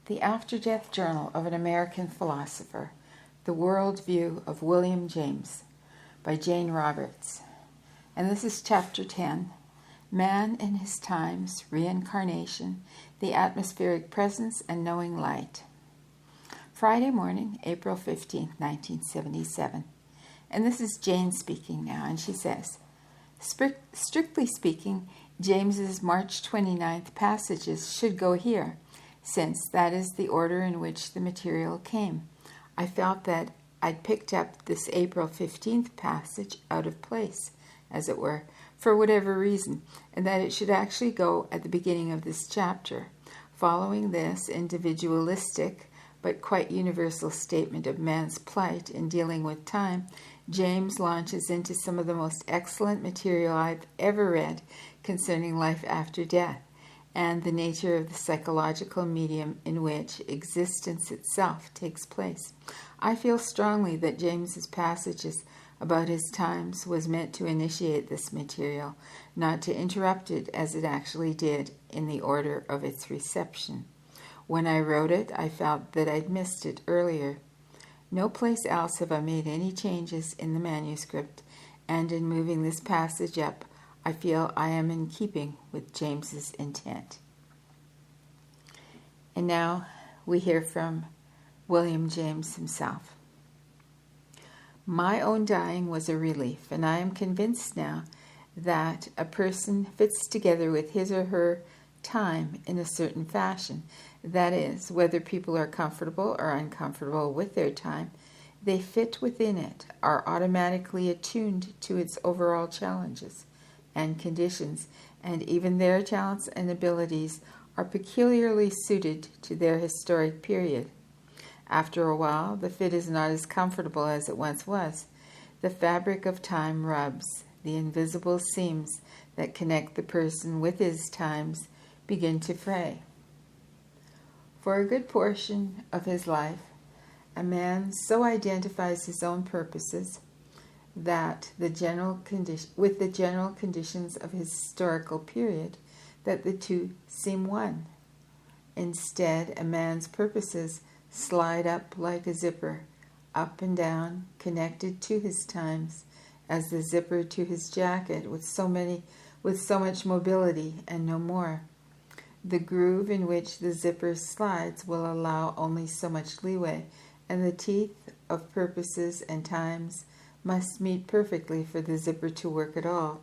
The Afterdeath Journal of an American Philosopher, The World View of William James, by Jane Roberts. And this is Chapter 10, Man in His Times, Reincarnation, the Atmospheric Presence and Knowing Light. Friday morning, April 15th, 1977. And this is Jane speaking now, and she says, strictly speaking, James's March 29th passages should go here, since that is the order in which the material came. I felt that I'd picked up this April 15th passage out of place, as it were, for whatever reason, and that it should actually go at the beginning of this chapter. Following this individualistic but quite universal statement of man's plight in dealing with time, James launches into some of the most excellent material I've ever read concerning life after death, and the nature of the psychological medium in which existence itself takes place. I feel strongly that James's passages about his times was meant to initiate this material, not to interrupt it as it actually did in the order of its reception. When I wrote it, I felt that I'd missed it earlier. No place else have I made any changes in the manuscript, and in moving this passage up, I feel I am in keeping with James's intent. And now we hear from William James himself. My own dying was a relief, and I am convinced now that a person fits together with his or her time in a certain fashion. That is, whether people are comfortable or uncomfortable with their time, they fit within it, are automatically attuned to its overall challenges and conditions, and even their talents and abilities are peculiarly suited to their historic period. After a while, the fit is not as comfortable as it once was. The fabric of time rubs. The invisible seams that connect the person with his times begin to fray. For a good portion of his life, a man so identifies his own purposes that with the general conditions of his historical period, that the two seem one. Instead, a man's purposes slide up like a zipper, up and down, connected to his times, as the zipper to his jacket, with so much mobility and no more. The groove in which the zipper slides will allow only so much leeway, and the teeth of purposes and times must meet perfectly for the zipper to work at all.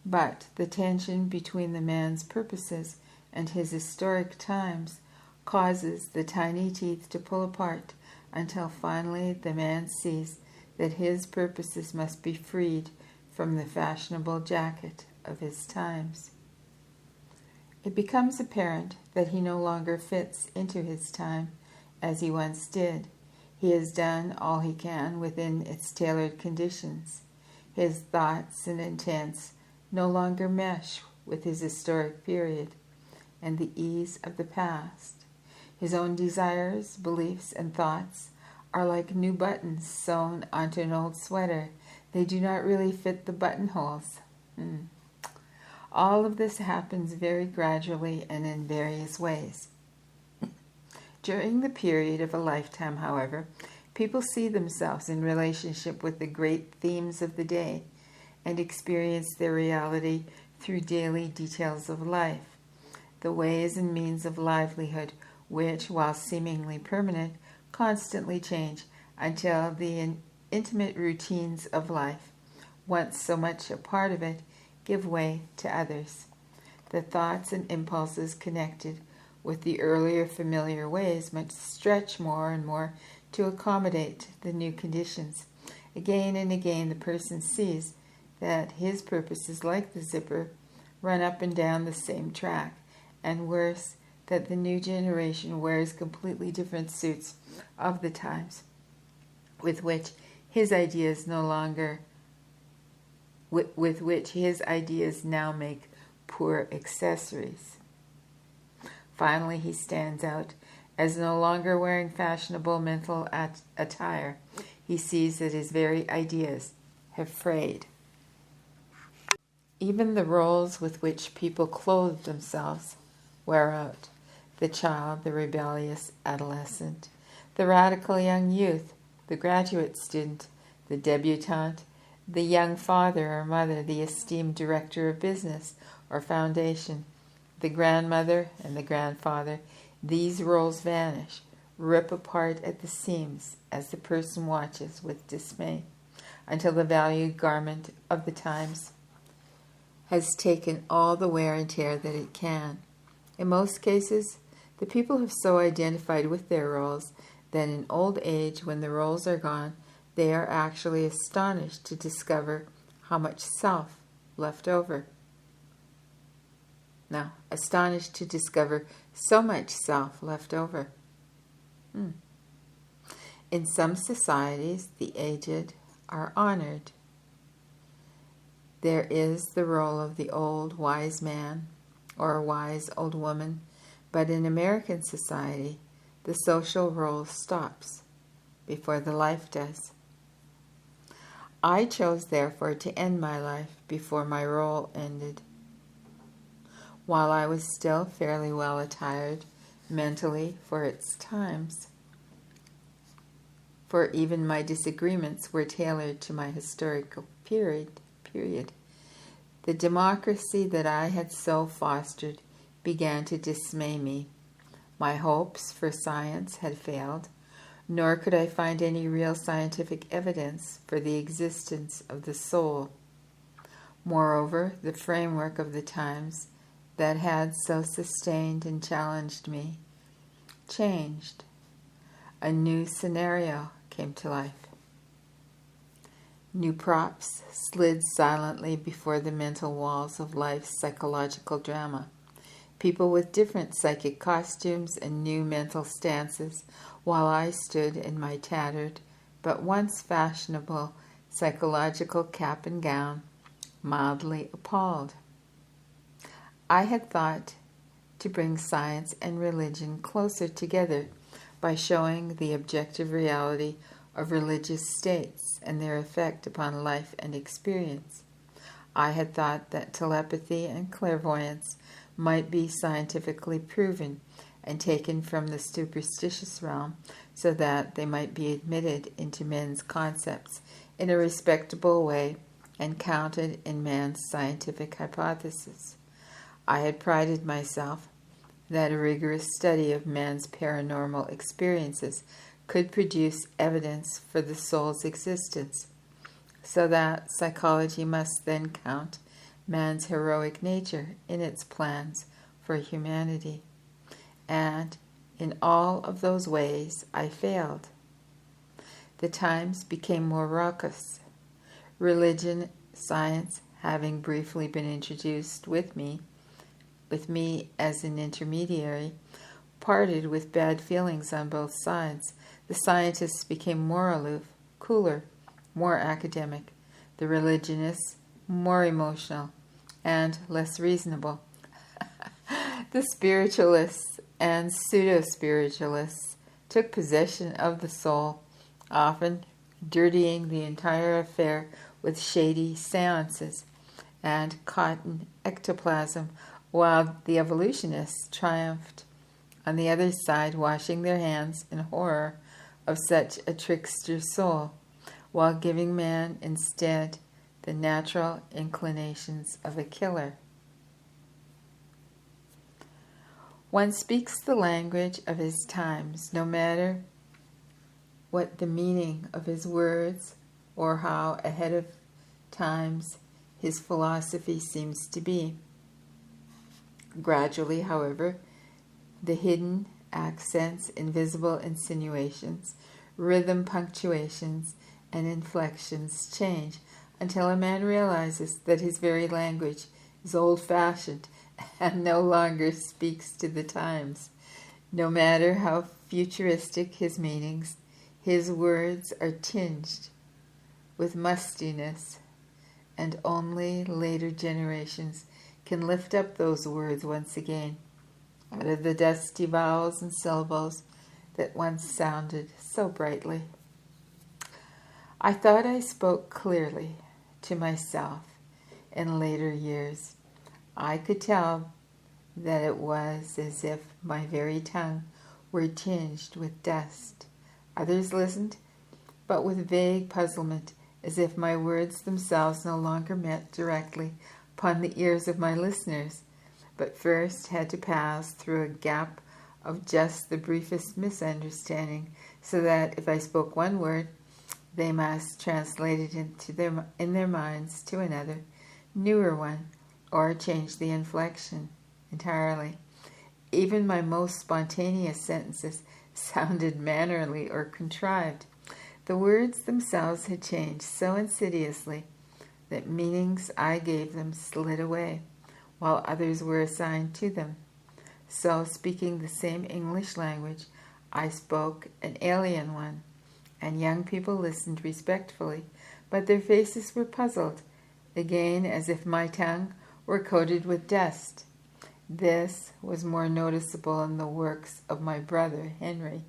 But the tension between the man's purposes and his historic times causes the tiny teeth to pull apart until finally the man sees that his purposes must be freed from the fashionable jacket of his times. It becomes apparent that he no longer fits into his time as he once did. He has done all he can within its tailored conditions. His thoughts and intents no longer mesh with his historic period and the ease of the past. His own desires, beliefs, and thoughts are like new buttons sewn onto an old sweater. They do not really fit the buttonholes. All of this happens very gradually and in various ways. During the period of a lifetime, however, people see themselves in relationship with the great themes of the day and experience their reality through daily details of life, the ways and means of livelihood which, while seemingly permanent, constantly change until the intimate routines of life, once so much a part of it, give way to others. The thoughts and impulses connected with the earlier familiar ways must stretch more and more to accommodate the new conditions. Again and again the person sees that his purposes, like the zipper, run up and down the same track, and worse, that the new generation wears completely different suits of the times, with which his ideas now make poor accessories. Finally, he stands out as no longer wearing fashionable mental attire. He sees that his very ideas have frayed. Even the roles with which people clothe themselves wear out. the child, the rebellious adolescent, the radical young youth, the graduate student, the debutante, the young father or mother, the esteemed director of business or foundation, the grandmother and the grandfather. These roles vanish, rip apart at the seams as the person watches with dismay, until the valued garment of the times has taken all the wear and tear that it can. In most cases, the people have so identified with their roles that in old age, when the roles are gone, they are actually astonished to discover how much self left over. Now, astonished to discover so much self left over. In some societies, the aged are honored. There is the role of the old wise man or a wise old woman, but in American society, the social role stops before the life does. I chose, therefore, to end my life before my role ended, while I was still fairly well attired mentally for its times, for even my disagreements were tailored to my historical period. The democracy that I had so fostered began to dismay me. My hopes for science had failed, nor could I find any real scientific evidence for the existence of the soul. Moreover, the framework of the times that had so sustained and challenged me changed. A new scenario came to life. New props slid silently before the mental walls of life's psychological drama. People with different psychic costumes and new mental stances, while I stood in my tattered, but once fashionable, psychological cap and gown, mildly appalled. I had thought to bring science and religion closer together by showing the objective reality of religious states and their effect upon life and experience. I had thought that telepathy and clairvoyance might be scientifically proven and taken from the superstitious realm so that they might be admitted into men's concepts in a respectable way and counted in man's scientific hypothesis. I had prided myself that a rigorous study of man's paranormal experiences could produce evidence for the soul's existence, so that psychology must then count man's heroic nature in its plans for humanity. And in all of those ways I failed. The times became more raucous. Religion, science having briefly been introduced with me as an intermediary, parted with bad feelings on both sides. The scientists became more aloof, cooler, more academic. The religionists more emotional and less reasonable. The spiritualists and pseudo-spiritualists took possession of the soul, often dirtying the entire affair with shady seances and cotton ectoplasm, while the evolutionists triumphed on the other side, washing their hands in horror of such a trickster soul, while giving man instead the natural inclinations of a killer. One speaks the language of his times, no matter what the meaning of his words or how ahead of times his philosophy seems to be. Gradually, however, the hidden accents, invisible insinuations, rhythm punctuations, and inflections change until a man realizes that his very language is old-fashioned and no longer speaks to the times. No matter how futuristic his meanings, his words are tinged with mustiness, and only later generations can lift up those words once again out of the dusty vowels and syllables that once sounded so brightly. I thought I spoke clearly to myself in later years. I could tell that it was as if my very tongue were tinged with dust. Others listened, but with vague puzzlement, as if my words themselves no longer met directly upon the ears of my listeners, but first had to pass through a gap of just the briefest misunderstanding, so that if I spoke one word, they must translate it in their minds to another, newer one, or change the inflection entirely. Even my most spontaneous sentences sounded mannerly or contrived. The words themselves had changed so insidiously that meanings I gave them slid away, while others were assigned to them. So, speaking the same English language, I spoke an alien one, and young people listened respectfully, but their faces were puzzled, again as if my tongue were coated with dust. This was more noticeable in the works of my brother Henry,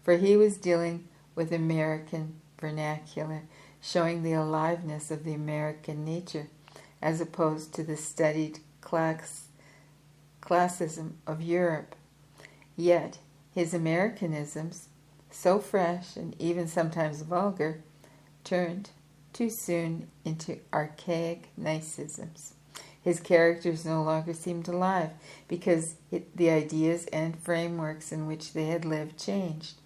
for he was dealing with American vernacular, showing the aliveness of the American nature, as opposed to the studied classism of Europe. Yet his Americanisms, so fresh and even sometimes vulgar, turned too soon into archaic nicisms. His characters no longer seemed alive because the ideas and frameworks in which they had lived changed,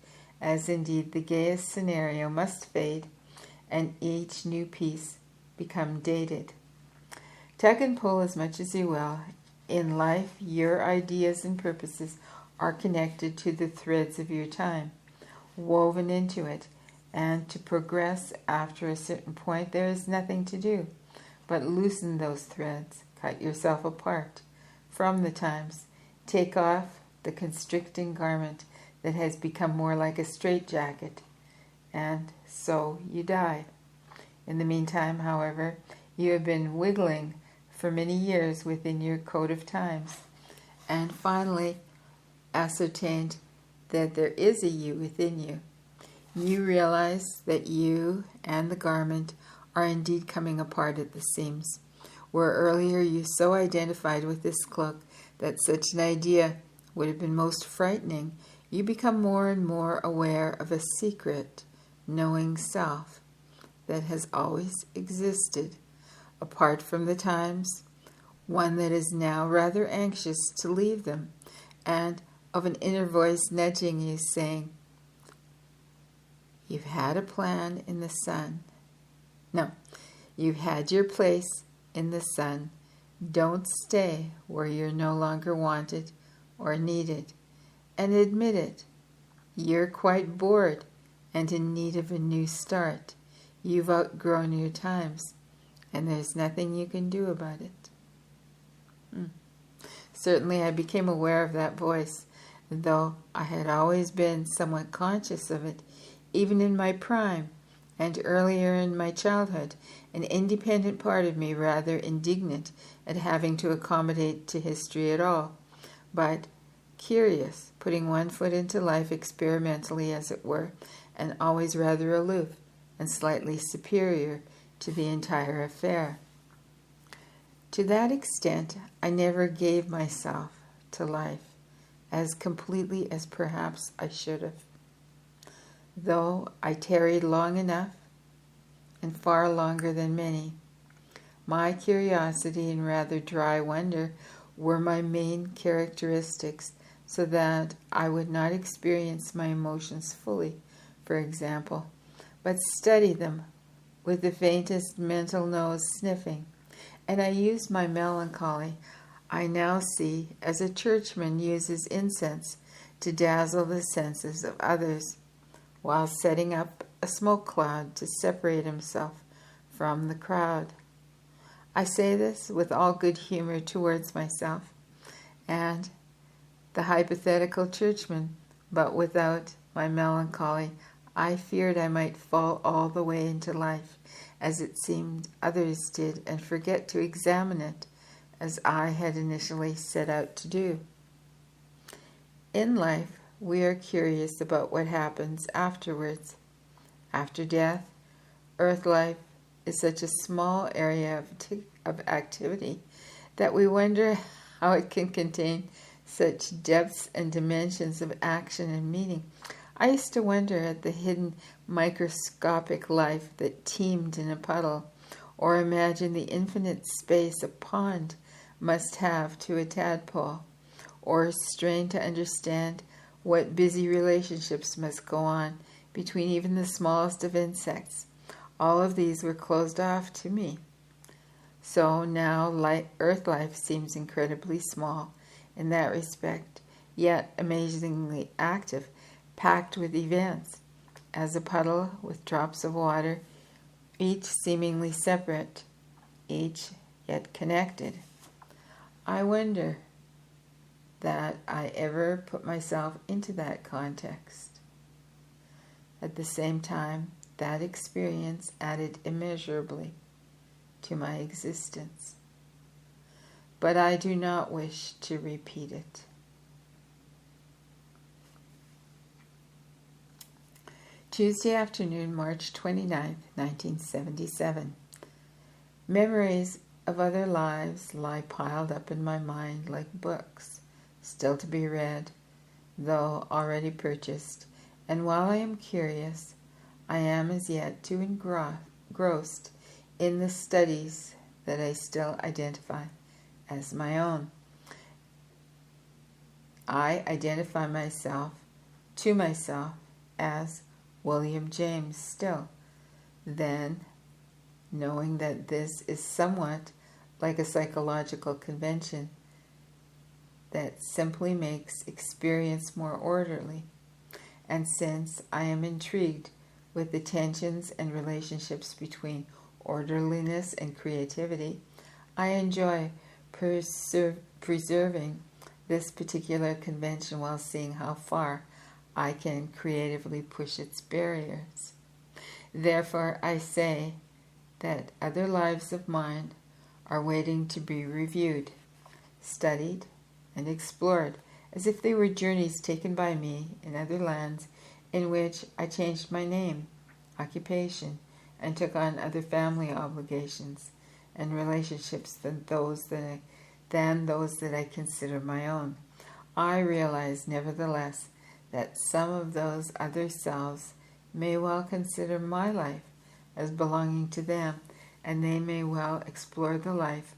as indeed the gayest scenario must fade and each new piece become dated. Tug and pull as much as you will, in life your ideas and purposes are connected to the threads of your time, woven into it, and to progress after a certain point there is nothing to do but loosen those threads, cut yourself apart from the times, take off the constricting garment that has become more like a straitjacket, and so you die. In the meantime, however, you have been wiggling for many years within your code of times, and finally ascertained that there is a you within you. You realize that you and the garment are indeed coming apart at the seams. Where earlier you so identified with this cloak that such an idea would have been most frightening, you become more and more aware of a secret, knowing self that has always existed, apart from the times, one that is now rather anxious to leave them, and of an inner voice nudging you, saying, "You've had a plan in the sun. No, you've had your place in the sun. Don't stay where you're no longer wanted or needed, and admit it. You're quite bored and in need of a new start. You've outgrown your times, and there's nothing you can do about it." Certainly I became aware of that voice, though I had always been somewhat conscious of it, even in my prime and earlier in my childhood, an independent part of me rather indignant at having to accommodate to history at all, but curious, putting one foot into life experimentally, as it were, and always rather aloof and slightly superior to the entire affair. To that extent, I never gave myself to life as completely as perhaps I should have. Though I tarried long enough, and far longer than many, my curiosity and rather dry wonder were my main characteristics, so that I would not experience my emotions fully, for example, but study them with the faintest mental nose sniffing. And I used my melancholy, I now see, as a churchman uses incense to dazzle the senses of others, while setting up a smoke cloud to separate himself from the crowd. I say this with all good humor towards myself and the hypothetical churchman, but without my melancholy, I feared I might fall all the way into life, as it seemed others did, and forget to examine it, as I had initially set out to do. In life, we are curious about what happens afterwards. After death, earth life is such a small area of activity that we wonder how it can contain such depths and dimensions of action and meaning. I used to wonder at the hidden microscopic life that teemed in a puddle, or imagine the infinite space a pond must have to a tadpole, or strain to understand what busy relationships must go on between even the smallest of insects. All of these were closed off to me. So now Earth life seems incredibly small in that respect, yet amazingly active, packed with events, as a puddle with drops of water, each seemingly separate, each yet connected. I wonder that I ever put myself into that context. At the same time, that experience added immeasurably to my existence. But I do not wish to repeat it. Tuesday afternoon, March 29th, 1977. Memories of other lives lie piled up in my mind like books, still to be read, though already purchased, and while I am curious, I am as yet too engrossed in the studies that I still identify as my own. I identify myself to myself as William James still. Then, knowing that this is somewhat like a psychological convention that simply makes experience more orderly, and since I am intrigued with the tensions and relationships between orderliness and creativity, I enjoy preserving this particular convention while seeing how far I can creatively push its barriers. Therefore, I say that other lives of mine are waiting to be reviewed, studied, and explored, as if they were journeys taken by me in other lands in which I changed my name, occupation, and took on other family obligations and relationships than those that I consider my own. I realize, nevertheless, that some of those other selves may well consider my life as belonging to them, and they may well explore the life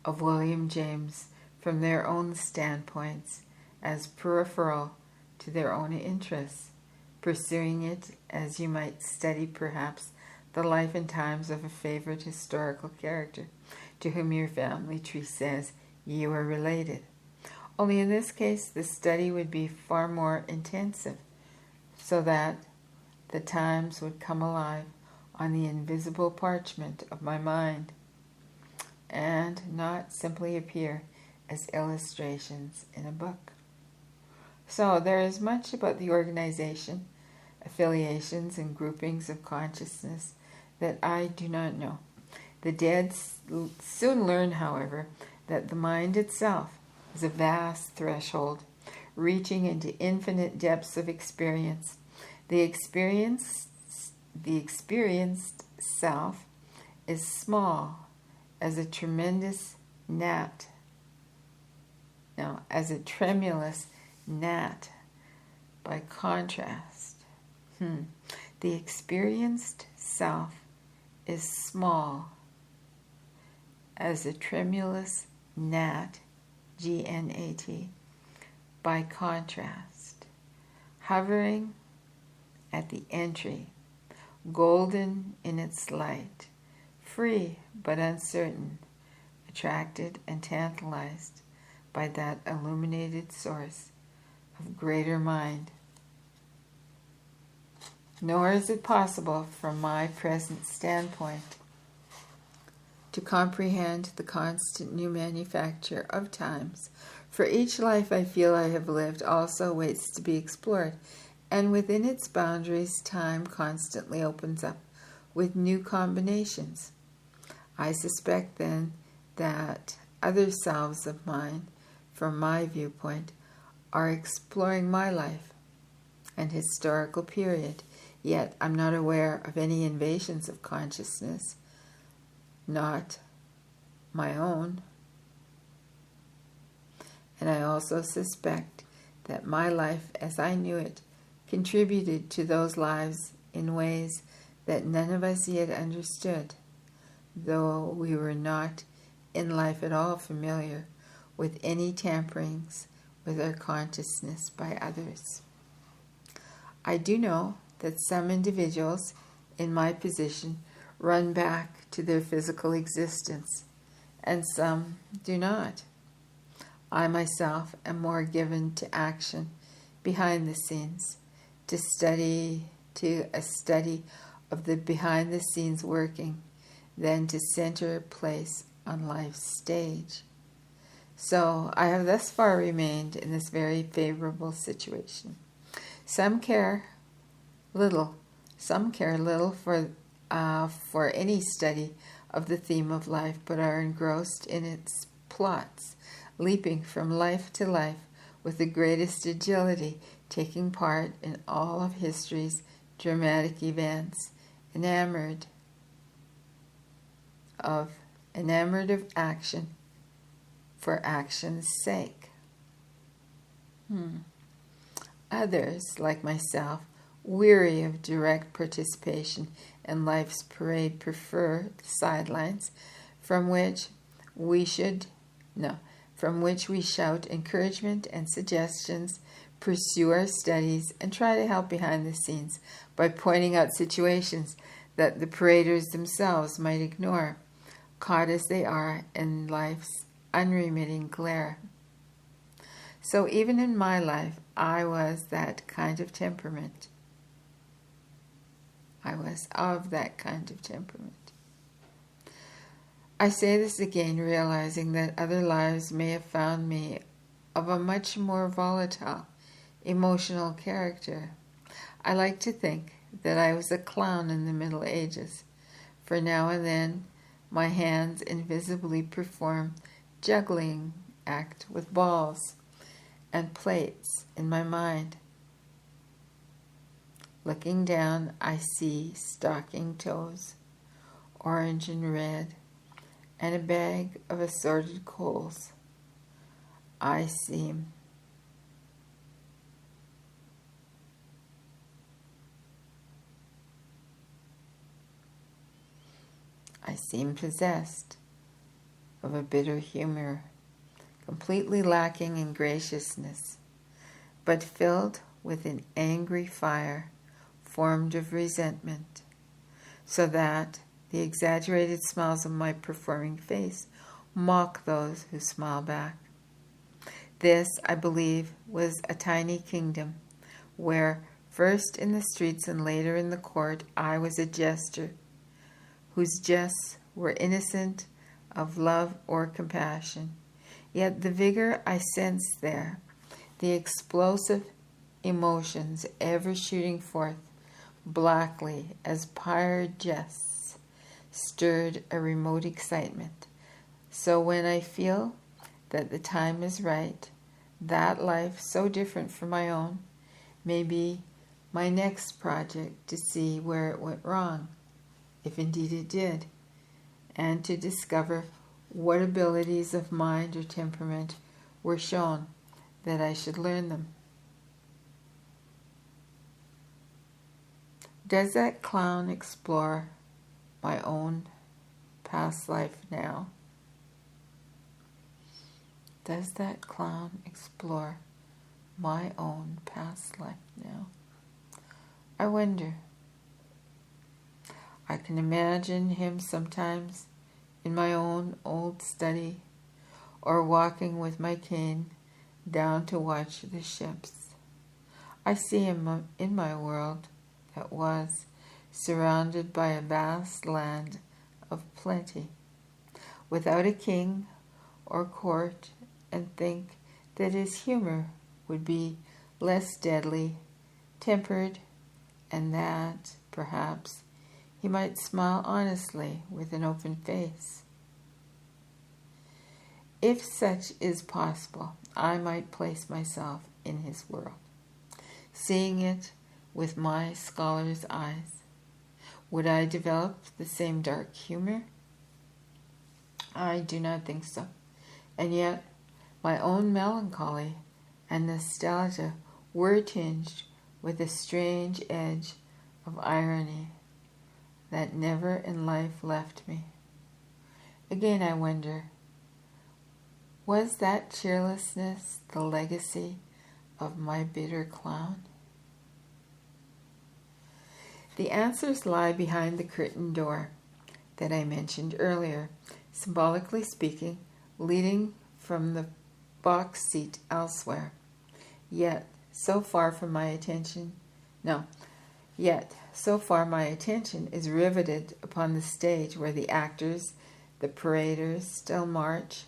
of William James from their own standpoints as peripheral to their own interests, pursuing it as you might study perhaps the life and times of a favorite historical character to whom your family tree says you are related. Only in this case, the study would be far more intensive, so that the times would come alive on the invisible parchment of my mind, and not simply appear as illustrations in a book. So there is much about the organization, affiliations, and groupings of consciousness that I do not know. The dead soon learn, however, that the mind itself is a vast threshold, reaching into infinite depths of experience. The experienced self is small as a tremendous gnat. Now, as a tremulous gnat, by contrast. The experienced self is small as a tremulous gnat, G-N-A-T, by contrast, hovering at the entry, golden in its light, free but uncertain, attracted and tantalized by that illuminated source of greater mind. Nor is it possible from my present standpoint to comprehend the constant new manufacture of times. For each life I feel I have lived also waits to be explored, and within its boundaries time constantly opens up with new combinations. I suspect then that other selves of mine, from my viewpoint, are exploring my life and historical period, yet I'm not aware of any invasions of consciousness, not my own. and I also suspect that my life as I knew it contributed to those lives in ways that none of us yet understood, though we were not in life at all familiar with any tamperings with our consciousness by others. I do know that some individuals in my position run back to their physical existence, and some do not. I myself am more given to action behind the scenes, to a study of the behind the scenes working, than to center place on life's stage. So I have thus far remained in this very favorable situation. Some care little for any study of the theme of life, but are engrossed in its plots, leaping from life to life with the greatest agility, taking part in all of history's dramatic events, enamored of action for action's sake. Others, like myself, weary of direct participation in life's parade, prefer the sidelines from which we shout encouragement and suggestions, pursue our studies, and try to help behind the scenes by pointing out situations that the paraders themselves might ignore, caught as they are in life's unremitting glare. So even in my life, I was that kind of temperament. I was of that kind of temperament. I say this again, realizing that other lives may have found me of a much more volatile, emotional character. I like to think that I was a clown in the Middle Ages, for now and then my hands invisibly perform juggling act with balls and plates in my mind. Looking down, I see stocking toes, orange and red, and a bag of assorted coals. I seem possessed of a bitter humor, completely lacking in graciousness, but filled with an angry fire formed of resentment, so that the exaggerated smiles of my performing face mock those who smile back. This, I believe, was a tiny kingdom, where first in the streets and later in the court I was a jester, whose jests were innocent of love or compassion. Yet the vigor I sensed there, the explosive emotions ever shooting forth blackly as pirate jests, stirred a remote excitement. So when I feel that the time is right, that life so different from my own may be my next project to see where it went wrong, if indeed it did, and to discover what abilities of mind or temperament were shown that I should learn them. Does that clown explore my own past life now? Does that clown explore my own past life now? I wonder. I can imagine him sometimes in my own old study, or walking with my cane down to watch the ships. I see him in my world that was surrounded by a vast land of plenty, without a king or court, and think that his humor would be less deadly, tempered, and that, perhaps, he might smile honestly with an open face. If such is possible, I might place myself in his world, seeing it with my scholar's eyes. Would I develop the same dark humor? I do not think so. And yet, My own melancholy and nostalgia were tinged with a strange edge of irony that never in life left me. Again I wonder, was that cheerlessness the legacy of my bitter clown? The answers lie behind the curtained door that I mentioned earlier, symbolically speaking, leading from the box seat elsewhere. Yet, so far my attention is riveted upon the stage where the actors, the paraders, still march,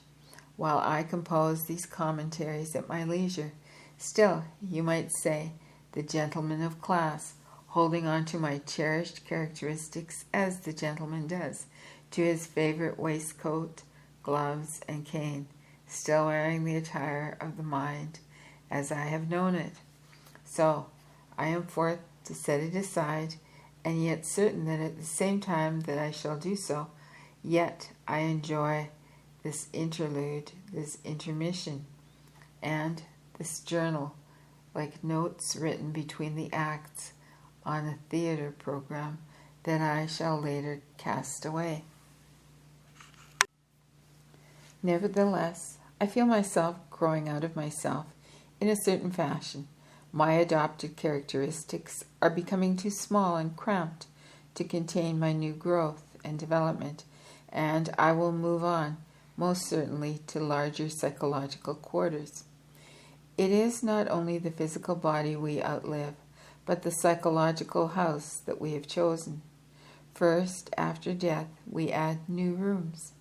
while I compose these commentaries at my leisure. Still, you might say, the gentleman of class, holding on to my cherished characteristics as the gentleman does, to his favorite waistcoat, gloves, and cane, still wearing the attire of the mind as I have known it. So, I am forth to set it aside, and yet certain that at the same time that I shall do so, yet I enjoy this interlude, this intermission, and this journal, like notes written between the acts on a theater program that I shall later cast away. Nevertheless, I feel myself growing out of myself in a certain fashion. My adopted characteristics are becoming too small and cramped to contain my new growth and development, and I will move on, most certainly, to larger psychological quarters. It is not only the physical body we outlive, but the psychological house that we have chosen. First, after death, we add new rooms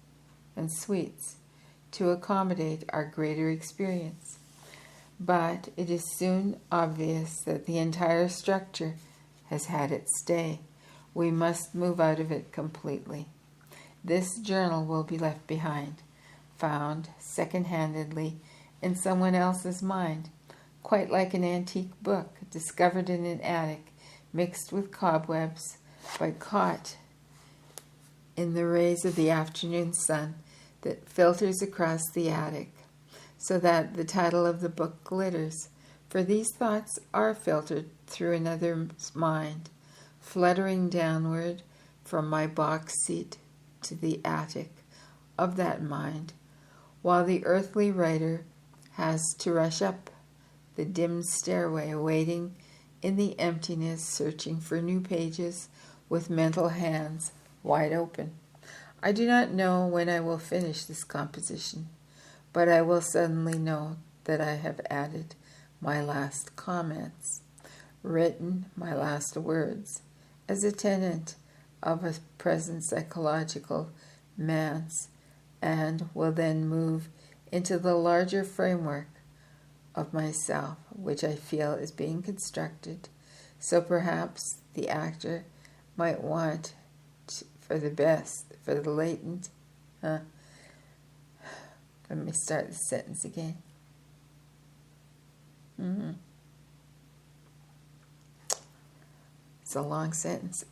and suites to accommodate our greater experience. But it is soon obvious that the entire structure has had its day. We must move out of it completely. This journal will be left behind, found second-handedly in someone else's mind, quite like an antique book discovered in an attic, mixed with cobwebs, but caught in the rays of the afternoon sun that filters across the attic, so that the title of the book glitters, for these thoughts are filtered through another's mind, fluttering downward from my box seat to the attic of that mind, while the earthly writer has to rush up the dim stairway, awaiting in the emptiness, searching for new pages with mental hands wide open. I do not know when I will finish this composition, but I will suddenly know that I have added my last comments, written my last words, as a tenant of a present psychological manse, and will then move into the larger framework of myself, which I feel is being constructed. So perhaps the actor might want for the best, for the latent. Let me start the sentence again. It's a long sentence.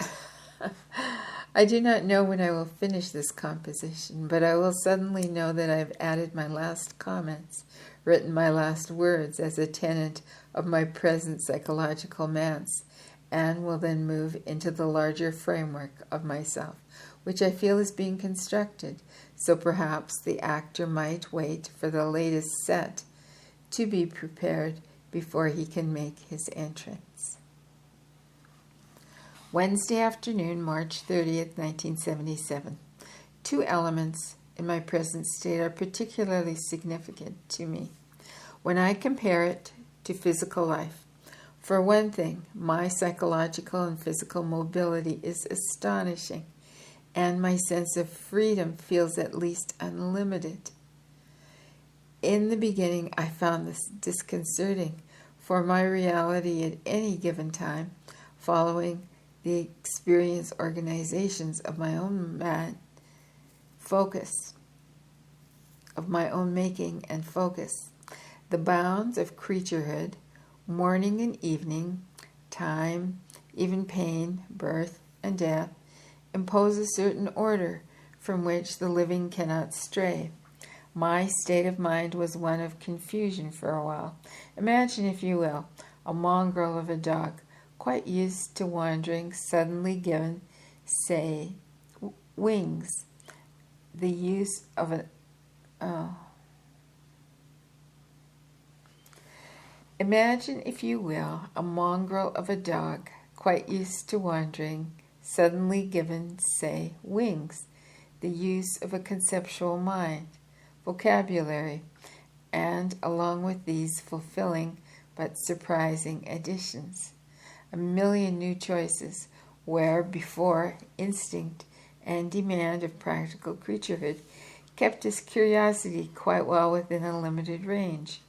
I do not know when I will finish this composition, but I will suddenly know that I have added my last comments, written my last words as a tenant of my present psychological manse, and will then move into the larger framework of myself, which I feel is being constructed. So perhaps the actor might wait for the latest set to be prepared before he can make his entrance. Wednesday afternoon, March 30th, 1977. Two elements in my present state are particularly significant to me when I compare it to physical life. For one thing, my psychological and physical mobility is astonishing, and my sense of freedom feels at least unlimited. In the beginning, I found this disconcerting, for my reality at any given time, following the experience organizations of my own making and focus, the bounds of creaturehood, morning and evening, time, even pain, birth, and death, impose a certain order from which the living cannot stray. My state of mind was one of confusion for a while. Imagine, if you will, a mongrel of a dog, quite used to wandering, suddenly given, say, wings. The use of a... Oh. Imagine, if you will, a mongrel of a dog, quite used to wandering, suddenly given, say, wings. The use of a conceptual mind, vocabulary, and along with these fulfilling but surprising additions. A million new choices, where before instinct and demand of practical creaturehood kept its curiosity quite well within a limited range.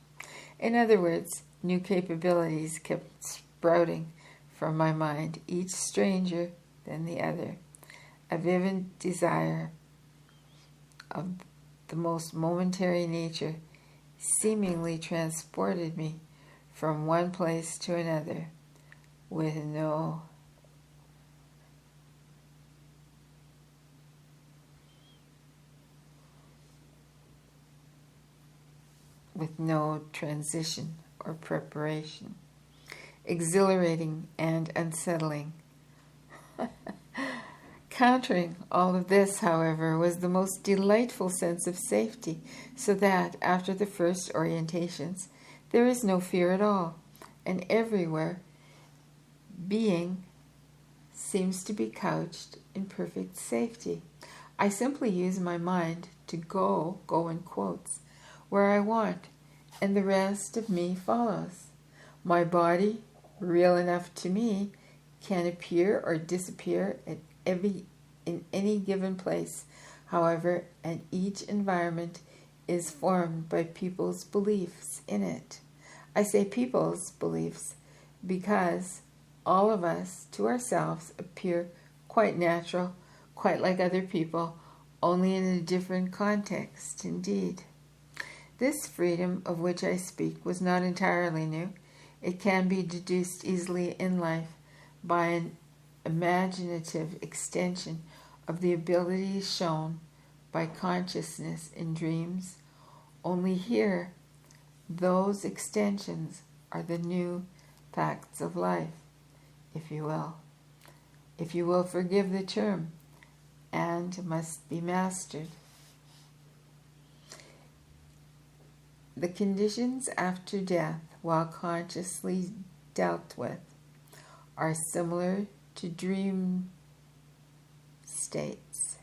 In other words, new capabilities kept sprouting from my mind, each stranger than the other. A vivid desire of the most momentary nature seemingly transported me from one place to another with no transition or preparation. Exhilarating and unsettling. Countering all of this, however, was the most delightful sense of safety, so that, after the first orientations, there is no fear at all, and everywhere being seems to be couched in perfect safety. I simply use my mind to go in quotes, where I want, and the rest of me follows. My body, real enough to me, can appear or disappear in any given place, however, and each environment is formed by people's beliefs in it. I say people's beliefs because all of us, to ourselves, appear quite natural, quite like other people, only in a different context, indeed. This freedom of which I speak was not entirely new. It can be deduced easily in life by an imaginative extension of the abilities shown by consciousness in dreams. Only here, those extensions are the new facts of life, if you will. If you will forgive the term, and must be mastered. The conditions after death, while consciously dealt with, are similar to dream states,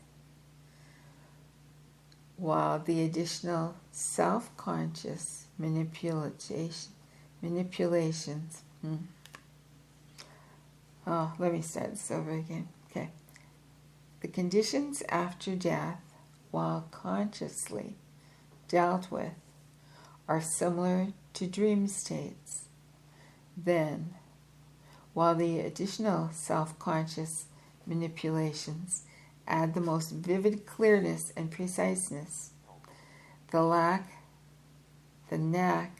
while the additional self-conscious manipulations. Let me start this over again. Okay. The conditions after death, while consciously dealt with, are similar to dream states. Then, while the additional self-conscious manipulations add the most vivid clearness and preciseness, the knack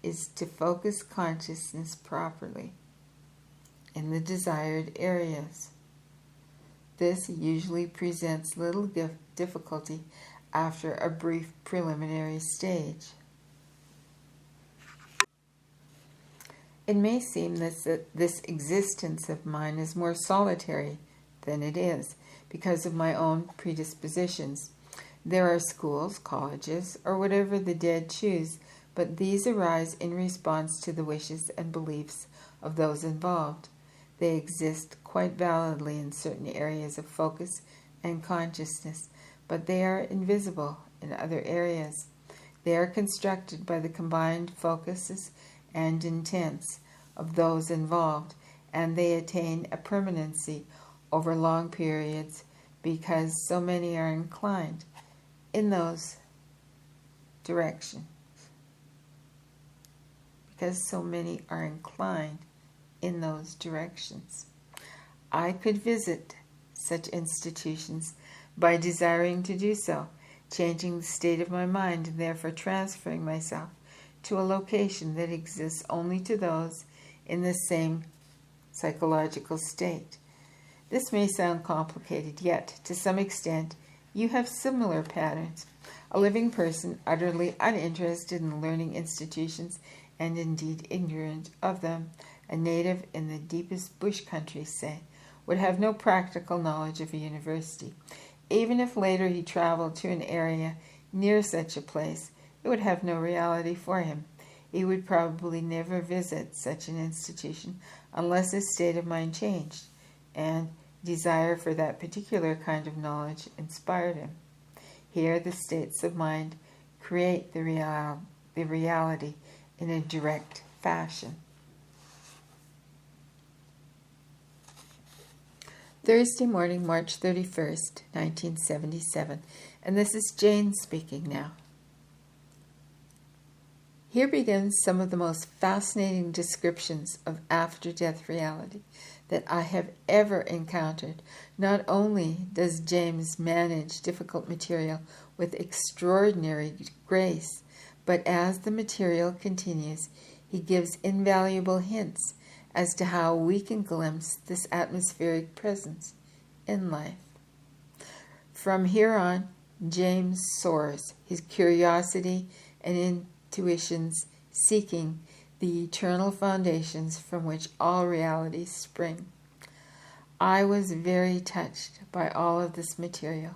is to focus consciousness properly in the desired areas. This usually presents little difficulty after a brief preliminary stage. It may seem that this existence of mine is more solitary than it is, because of my own predispositions. There are schools, colleges, or whatever the dead choose, but these arise in response to the wishes and beliefs of those involved. They exist quite validly in certain areas of focus and consciousness, but they are invisible in other areas. They are constructed by the combined focuses and intents of those involved, and they attain a permanency over long periods because so many are inclined in those directions. I could visit such institutions by desiring to do so, changing the state of my mind and therefore transferring myself to a location that exists only to those in the same psychological state. This may sound complicated, yet to some extent You have similar patterns. A living person, utterly uninterested in learning institutions and indeed ignorant of them, a native in the deepest bush country, say, would have no practical knowledge of a university. Even if later he traveled to an area near such a place, it would have no reality for him. He would probably never visit such an institution unless his state of mind changed and desire for that particular kind of knowledge inspired him. Here the states of mind create the reality in a direct fashion. Thursday morning, March 31st, 1977, and this is Jane speaking now. Here begins some of the most fascinating descriptions of after-death reality that I have ever encountered. Not only does James manage difficult material with extraordinary grace, but as the material continues, he gives invaluable hints as to how we can glimpse this atmospheric presence in life. From here on, James soars, his curiosity and intuitions seeking the eternal foundations from which all realities spring. I was very touched by all of this material.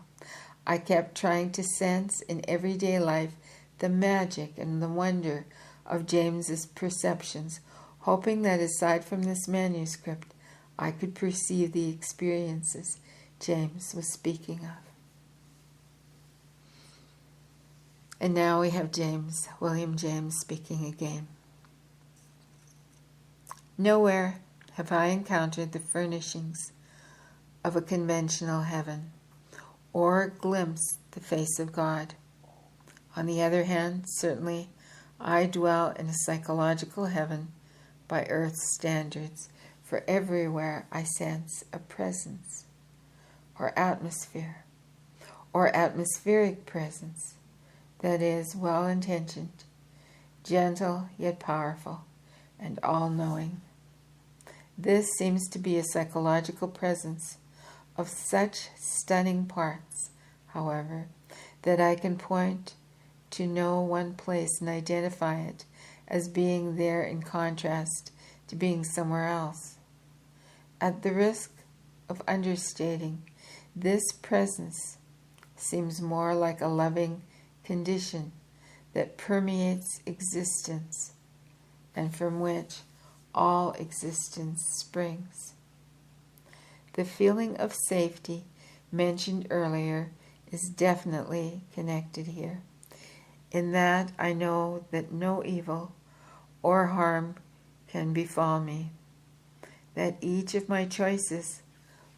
I kept trying to sense in everyday life the magic and the wonder of James's perceptions, hoping that aside from this manuscript, I could perceive the experiences James was speaking of. And now we have William James speaking again. Nowhere have I encountered the furnishings of a conventional heaven, or glimpsed the face of God. On the other hand, certainly, I dwell in a psychological heaven by earth's standards, for everywhere I sense a presence, or atmosphere, or atmospheric presence that is well-intentioned, gentle yet powerful, and all-knowing. This seems to be a psychological presence of such stunning parts, however, that I can point to no one place and identify it as being there in contrast to being somewhere else. At the risk of understating, this presence seems more like a loving condition that permeates existence and from which all existence springs. The feeling of safety mentioned earlier is definitely connected here, in that I know that no evil or harm can befall me, that each of my choices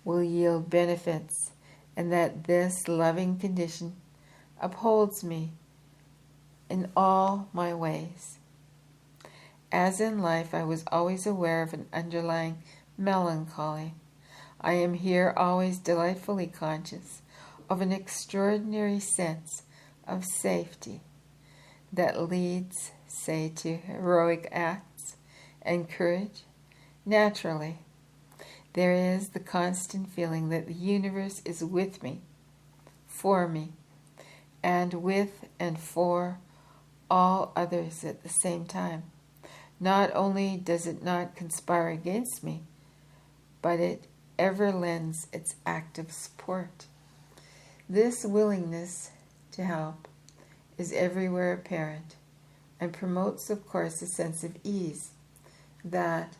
will yield benefits, and that this loving condition upholds me in all my ways. As in life, I was always aware of an underlying melancholy. I am here always delightfully conscious of an extraordinary sense of safety that leads, say, to heroic acts and courage. Naturally, there is the constant feeling that the universe is with me, for me, and with and for all others at the same time. Not only does it not conspire against me, but it ever lends its active support. This willingness to help is everywhere apparent and promotes, of course, a sense of ease that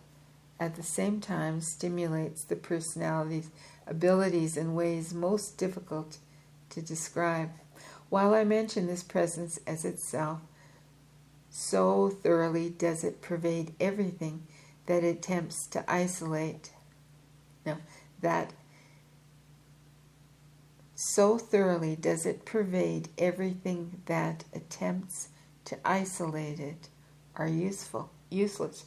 at the same time stimulates the personality's abilities in ways most difficult to describe. While I mention this presence as itself, so thoroughly does it pervade everything that attempts to isolate. So thoroughly does it pervade everything that attempts to isolate it are useless.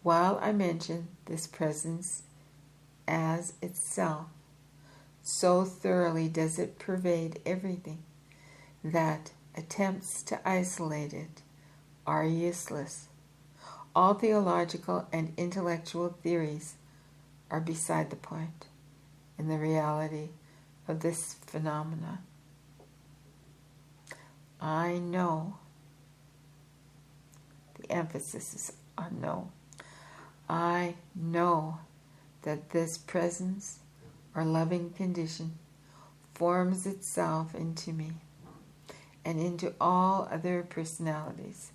While I mention this presence as itself, so thoroughly does it pervade everything that attempts to isolate it are useless. All theological and intellectual theories are beside the point in the reality of this phenomena. I know, the emphasis is on know. I know that this presence or loving condition forms itself into me and into all other personalities,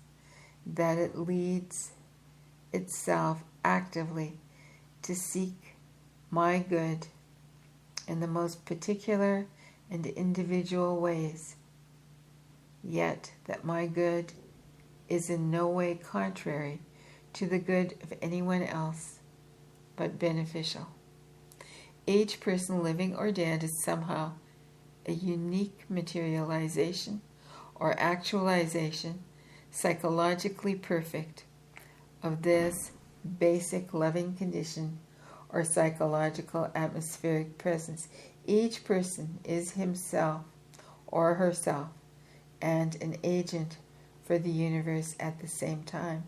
that it leads itself actively to seek my good in the most particular and individual ways, yet that my good is in no way contrary to the good of anyone else, but beneficial. Each person, living or dead, is somehow a unique materialization or actualization, psychologically perfect, of this basic loving condition or psychological atmospheric presence. Each person is himself or herself and an agent for the universe at the same time.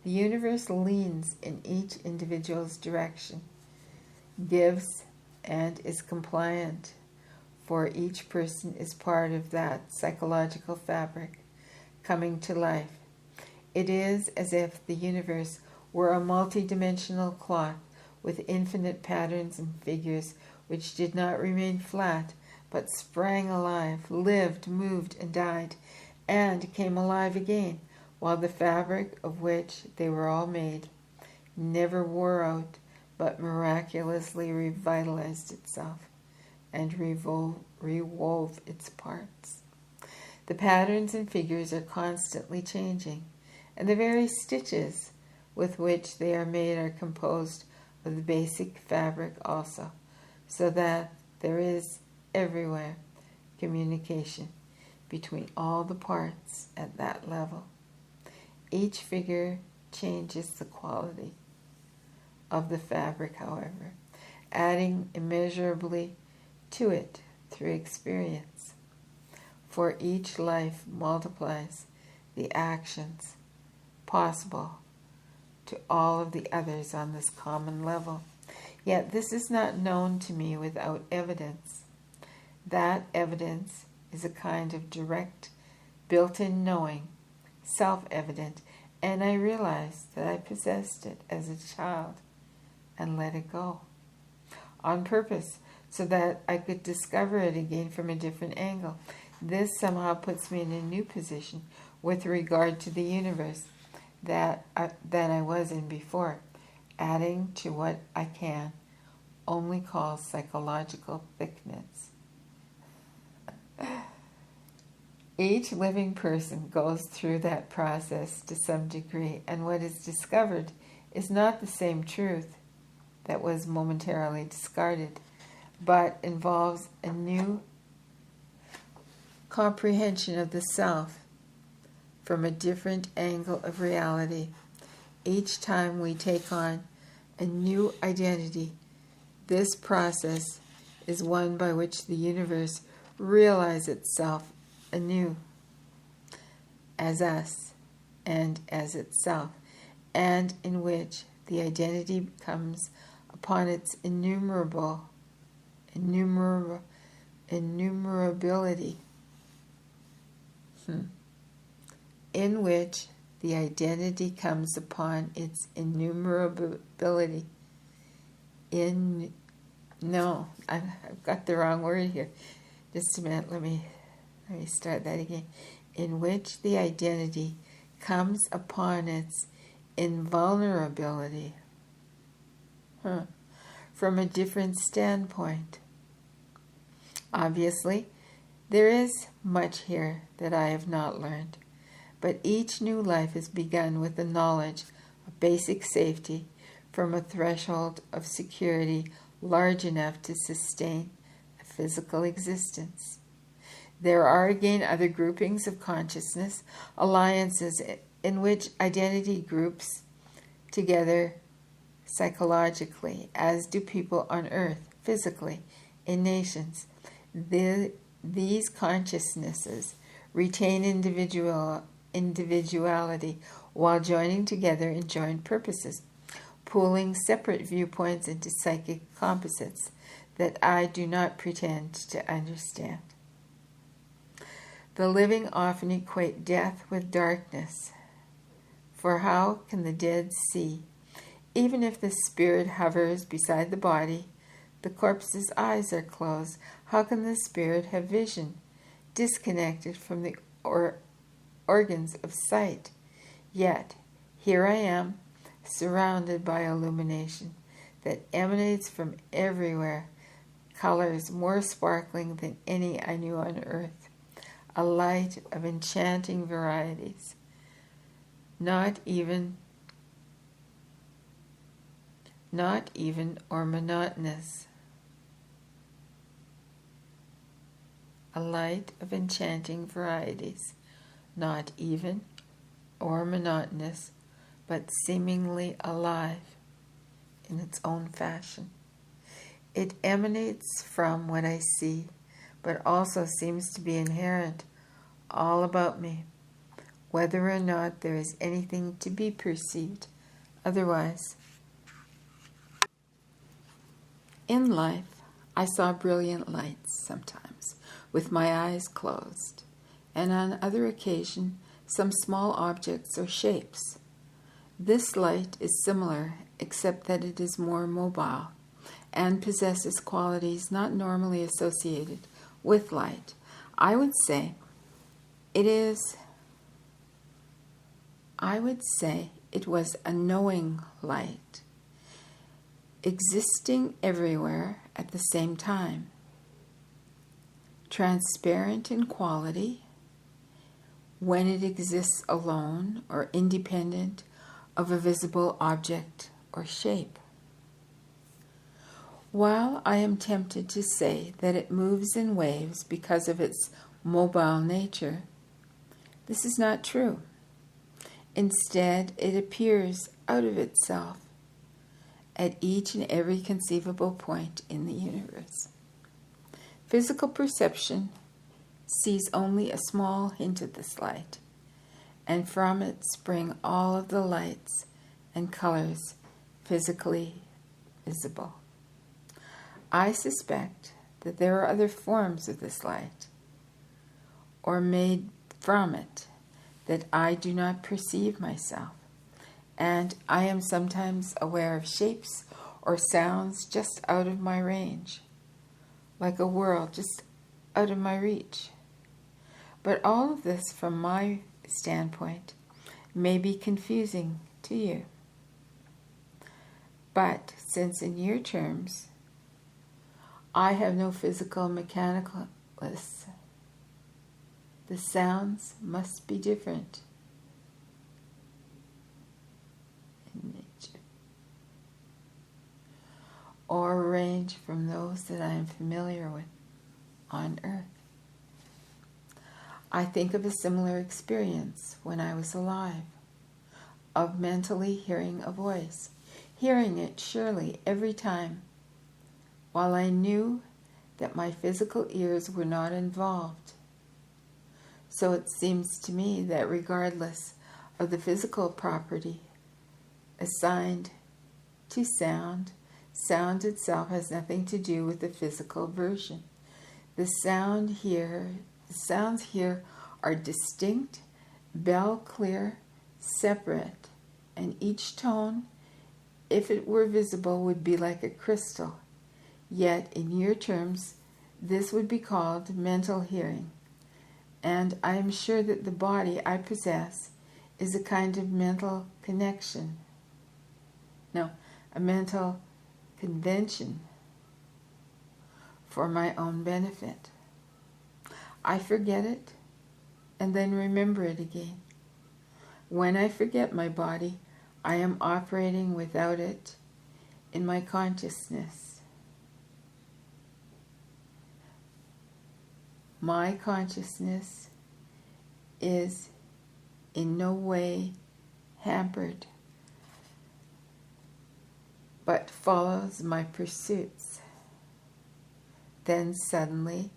The universe leans in each individual's direction, gives and is compliant, for each person is part of that psychological fabric coming to life. It is as if the universe were a multidimensional cloth with infinite patterns and figures which did not remain flat, but sprang alive, lived, moved, and died, and came alive again, while the fabric of which they were all made never wore out, but miraculously revitalized itself and rewove its parts. The patterns and figures are constantly changing, and the very stitches with which they are made are composed of the basic fabric also, so that there is everywhere communication between all the parts at that level. Each figure changes the quality of the fabric, however, adding immeasurably to it through experience. For each life multiplies the actions possible to all of the others on this common level. Yet this is not known to me without evidence. That evidence is a kind of direct, built-in knowing, self-evident, and I realized that I possessed it as a child and let it go on purpose so that I could discover it again from a different angle. This somehow puts me in a new position with regard to the universe than I was in before, adding to what I can only call psychological thickness. Each living person goes through that process to some degree, and what is discovered is not the same truth that was momentarily discarded, but involves a new comprehension of the self from a different angle of reality. Each time we take on a new identity, this process is one by which the universe realizes itself anew as us and as itself, and in which the identity comes upon its innumerability, in which the identity comes upon its innumerability. I've got the wrong word here. Just a minute, let me start that again. In which the identity comes upon its invulnerability from a different standpoint. Obviously, there is much here that I have not learned, but each new life is begun with the knowledge of basic safety from a threshold of security large enough to sustain a physical existence. There are again other groupings of consciousness, alliances in which identity groups together psychologically, as do people on earth, physically, in nations. These consciousnesses retain individuality while joining together in joint purposes. pooling separate viewpoints into psychic composites that I do not pretend to understand. The living often equate death with darkness, for how can the dead see? Even if the spirit hovers beside the body, the corpse's eyes are closed. How can the spirit have vision, disconnected from the organs of sight? Yet, here I am, surrounded by illumination that emanates from everywhere, colors more sparkling than any I knew on earth, a light of enchanting varieties, not even or monotonous. A light of enchanting varieties, not even or monotonous, but seemingly alive in its own fashion. It emanates from what I see, but also seems to be inherent all about me, whether or not there is anything to be perceived otherwise. In life, I saw brilliant lights sometimes, with my eyes closed, and on other occasions, some small objects or shapes. This light is similar, except that it is more mobile and possesses qualities not normally associated with light. I would say it was a knowing light, existing everywhere at the same time, transparent in quality when it exists alone or independent of a visible object or shape. While I am tempted to say that it moves in waves because of its mobile nature, this is not true. Instead, it appears out of itself at each and every conceivable point in the universe. Physical perception sees only a small hint of this light, and from it spring all of the lights and colors physically visible. I suspect that there are other forms of this light, or made from it, that I do not perceive myself, and I am sometimes aware of shapes or sounds just out of my range, like a world just out of my reach. But all of this, from my standpoint, may be confusing to you. But since in your terms, I have no physical mechanicalness, the sounds must be different in nature, or range from those that I am familiar with on earth. I think of a similar experience when I was alive, of mentally hearing a voice, hearing it surely every time, while I knew that my physical ears were not involved. So it seems to me that regardless of the physical property assigned to sound, sound itself has nothing to do with the physical version. The sounds here are distinct, bell clear, separate, and each tone, if it were visible, would be like a crystal. Yet, in your terms, this would be called mental hearing. And I am sure that the body I possess is a kind of mental connection. No, a mental convention for my own benefit. I forget it and then remember it again. When I forget my body, I am operating without it in my consciousness. My consciousness is in no way hampered, but follows my pursuits. Then suddenly,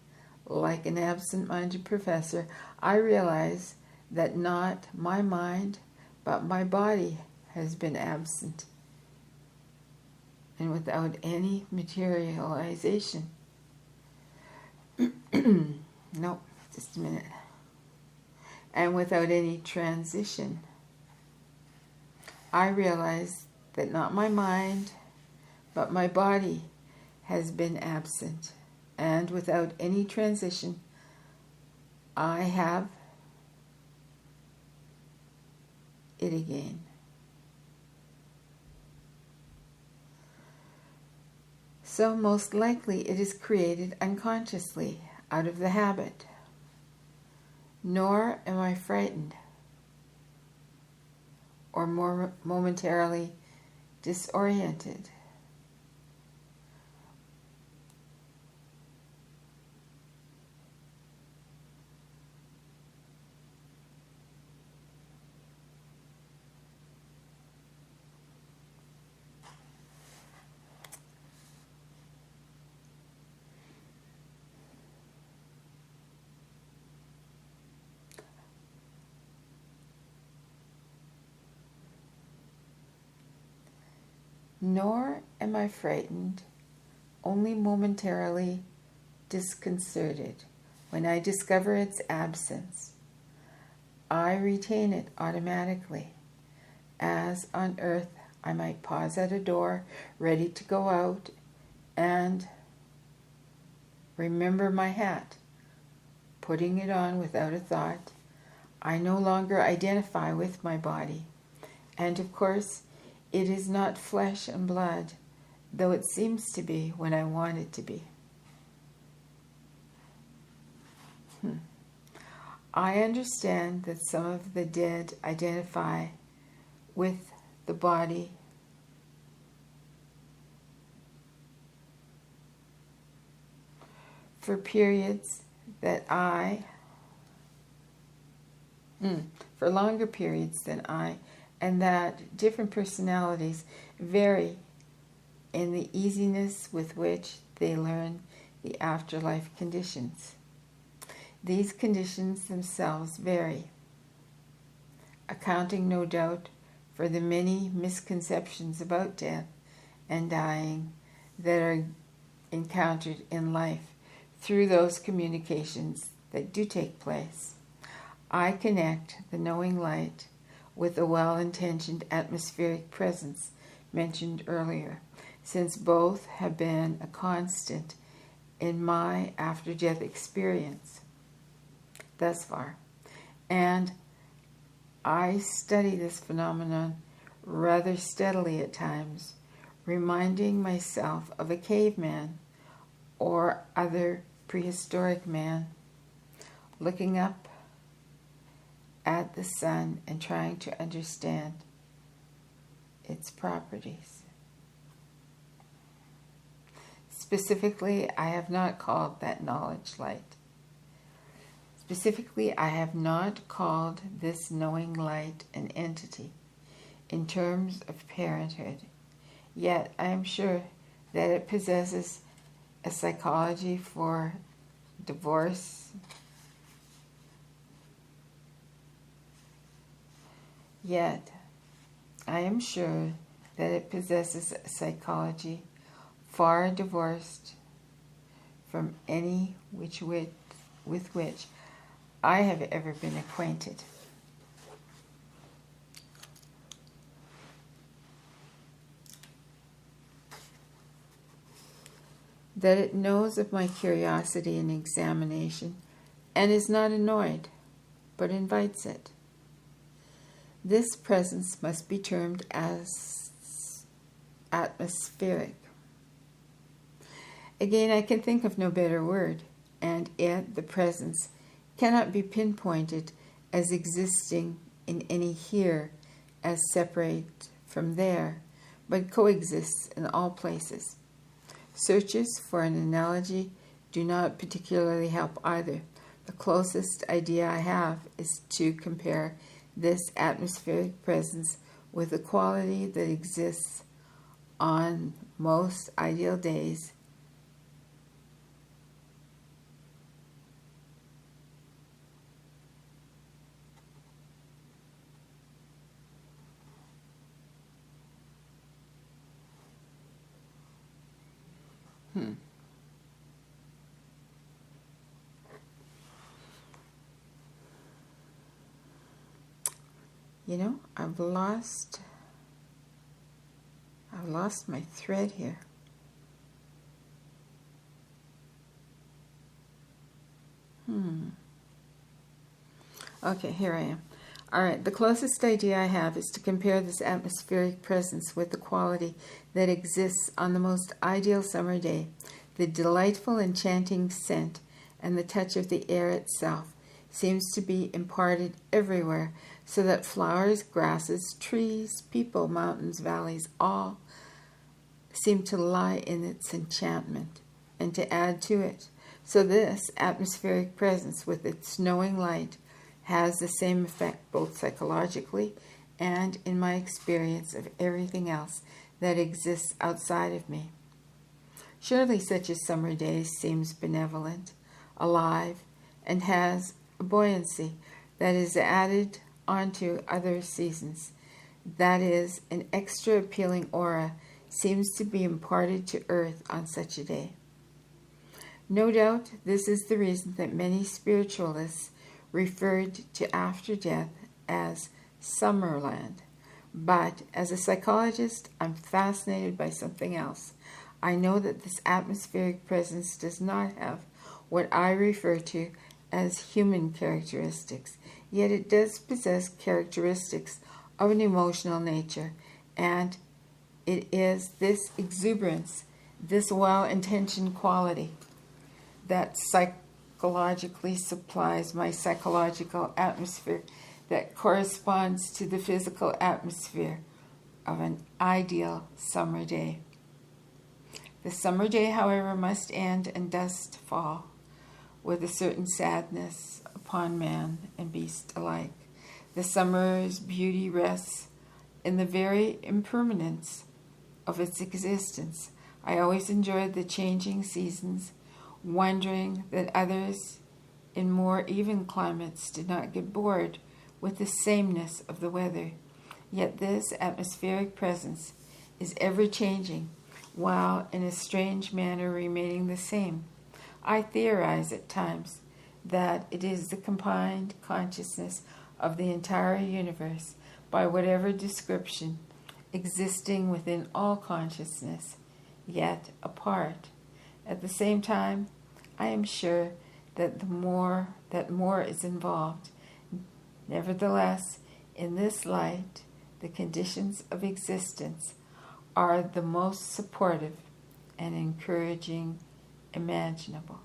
like an absent-minded professor, I realize that not my mind, but my body has been absent and without any materialization. Nope, just a minute. And without any transition. I realize that not my mind, but my body has been absent. And without any transition, I have it again. So most likely it is created unconsciously out of the habit. Nor am I frightened or more momentarily disoriented. Nor am I frightened, only momentarily disconcerted. When I discover its absence, I retain it automatically. As on earth, I might pause at a door, ready to go out, and remember my hat, putting it on without a thought. I no longer identify with my body. And of course, it is not flesh and blood, though it seems to be when I want it to be. I understand that some of the dead identify with the body for periods that for longer periods than I, and that different personalities vary in the easiness with which they learn the afterlife conditions. These conditions themselves vary, accounting no doubt for the many misconceptions about death and dying that are encountered in life through those communications that do take place. I connect the knowing light with the well-intentioned atmospheric presence mentioned earlier, since both have been a constant in my after-death experience thus far. And I study this phenomenon rather steadily at times, reminding myself of a caveman or other prehistoric man looking up at the sun and trying to understand its properties. Specifically, I have not called that knowledge light. Specifically, I have not called this knowing light an entity in terms of parenthood, yet I am sure that it possesses a psychology for divorce, yet I am sure that it possesses a psychology far divorced from any with which I have ever been acquainted. That it knows of my curiosity and examination and is not annoyed, but invites it. This presence must be termed as atmospheric. Again, I can think of no better word, and yet the presence cannot be pinpointed as existing in any here as separate from there, but coexists in all places. Searches for an analogy do not particularly help either. The closest idea I have is to compare this atmospheric presence with the quality that exists on most ideal days I've lost my thread here. Okay, here I am. All right, the closest idea I have is to compare this atmospheric presence with the quality that exists on the most ideal summer day, the delightful, enchanting scent and the touch of the air itself seems to be imparted everywhere, so that flowers, grasses, trees, people, mountains, valleys, all seem to lie in its enchantment and to add to it. So this atmospheric presence with its knowing light has the same effect both psychologically and in my experience of everything else that exists outside of me. Surely such a summer day seems benevolent, alive, and has a buoyancy that is added onto other seasons. That is, an extra appealing aura seems to be imparted to earth on such a day. No doubt this is the reason that many spiritualists referred to after death as Summerland. But as a psychologist, I'm fascinated by something else. I know that this atmospheric presence does not have what I refer to as human characteristics, yet it does possess characteristics of an emotional nature, and it is this exuberance, this well-intentioned quality that psychologically supplies my psychological atmosphere that corresponds to the physical atmosphere of an ideal summer day. The summer day, however, must end and dust fall with a certain sadness upon man and beast alike. The summer's beauty rests in the very impermanence of its existence. I always enjoyed the changing seasons, wondering that others in more even climates did not get bored with the sameness of the weather. Yet this atmospheric presence is ever-changing, while in a strange manner remaining the same. I theorize at times that it is the combined consciousness of the entire universe, by whatever description, existing within all consciousness, yet apart. At the same time, I am sure that more is involved. Nevertheless, in this light, the conditions of existence are the most supportive and encouraging imaginable.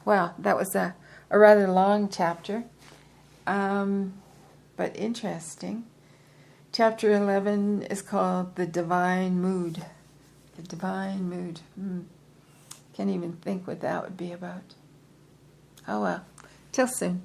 Well, that was a rather long chapter, but interesting. Chapter 11 is called The Divine Mood. The Divine Mood. Can't even think what that would be about. Oh well. Till soon.